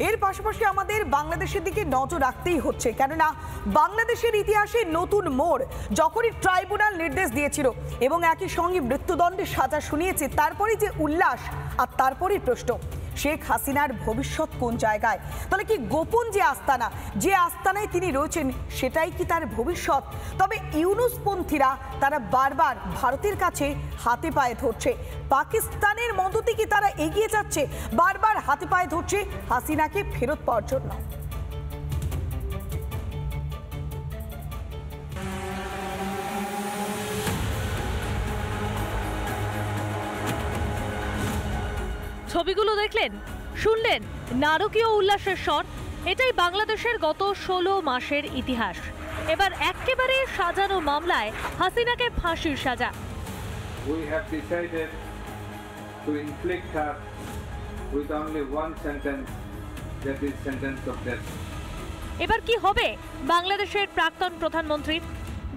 এর পাশাপাশি আমাদের বাংলাদেশের দিকে নজর রাখতেই হচ্ছে, কেননা বাংলাদেশের ইতিহাসে নতুন মোড় যখনই ট্রাইব্যুনাল নির্দেশ দিয়েছিল এবং একই সঙ্গে মৃত্যুদণ্ডের সাজা শুনিয়েছে, তারপরেই যে উল্লাস আর তারপরেই প্রশ্ন শেখ হাসিনার ভবিষ্যৎ কোন জায়গায়? তাহলে কি গোপন যে আস্তানায় তিনি রয়েছেন সেটাই কি তার ভবিষ্যৎ? তবে ইউনূসপন্থীরা তারা বারবার ভারতের কাছে হাতে পায়ে ধরছে, পাকিস্তানের মদতে কি তারা এগিয়ে যাচ্ছে, বারবার হাতে পায়ে ধরছে হাসিনাকে ফেরত পাওয়ার জন্য। ছবিগুলো দেখলেন, শুনলেন নারকীয় উল্লাসের স্বর। এটাই বাংলাদেশের গত 16 মাসের ইতিহাস। এবার একেবারে সাজানো মামলায় হাসিনাকে ফাঁসির সাজা। We have decided to inflict her with only one sentence, that is sentence of death. এবার কি হবে বাংলাদেশের প্রাক্তন প্রধানমন্ত্রী?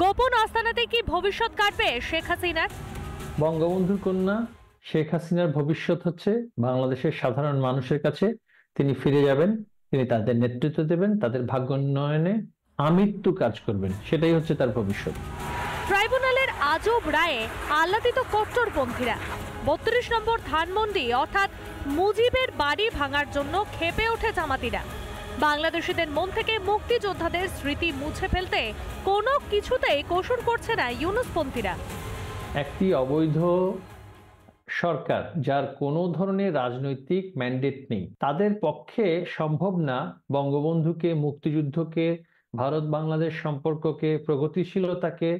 গোপন আস্তানাতে কি ভবিষ্যৎ কাটবে শেখ হাসিনার? বঙ্গবন্ধুর কন্যা শেখ হাসিনার ভবিষ্যৎ হচ্ছে বাংলাদেশের সাধারণ মানুষের কাছে তিনি ফিরে যাবেন, তিনি তাদের নেতৃত্ব দেবেন, তাদের ভাগ্য উন্নয়নে আমৃত্যু কাজ করবেন, সেটাই হচ্ছে তার ভবিষ্যৎ। ট্রাইব্যুনালের আজব রায়ে আহ্লাদিত কট্টরপন্থীরা 32 নম্বর ধানমন্ডি অর্থাৎ মুজিবের বাড়ি ভাঙার জন্য ক্ষেপে ওঠে জামাতিরা। বাংলাদেশিদের মন থেকে মুক্তিযোদ্ধাদের স্মৃতি মুছে ফেলতে কোনো কিছুতেই কসুর করছে না ইউনূসপন্থীরা। একটি অবৈধ সরকার যার কোনো ধরনের রাজনৈতিক ম্যান্ডেট নেই, তাদের পক্ষে সম্ভব না বঙ্গবন্ধুকে, মুক্তিযুদ্ধকে, ভারত বাংলাদেশ সম্পর্ককে, প্রগতিশীলতাকে,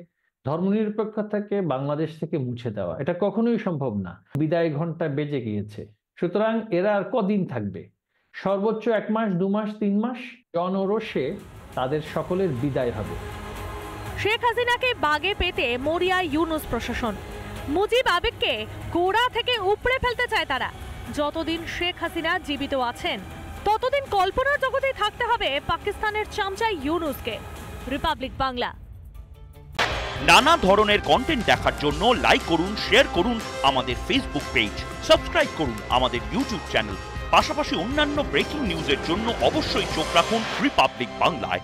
ধর্মনিরপেক্ষতাকে বাংলাদেশ থেকে মুছে দেওয়া। এটা কখনোই সম্ভব না। বিদায় ঘন্টা বেজে গিয়েছে। সুতরাং এরা আর কদিন থাকবে? সর্বোচ্চ 1 মাস, 2 মাস, 3 মাস জনরোষে তাদের সকলের বিদায় হবে। শেখ হাসিনাকে বাগে পেতে মরিয়া ইউনূস প্রশাসন। মুজিব আবেগকে গোড়া থেকে উপড়ে ফেলতে চায় তারা। যতদিন শেখ হাসিনা জীবিত আছেন ততদিন কল্পনার জগতে থাকতে হবে পাকিস্তানের চামচা ইউনূসকে। রিপাবলিক বাংলা। নানা ধরনের কন্টেন্ট দেখার জন্য লাইক করুন, শেয়ার করুন আমাদের ফেসবুক পেজ, সাবস্ক্রাইব করুন আমাদের ইউটিউব চ্যানেল। পাশাপাশি অন্যান্য ব্রেকিং নিউজের জন্য অবশ্যই চোখ রাখুন রিপাবলিক বাংলায়।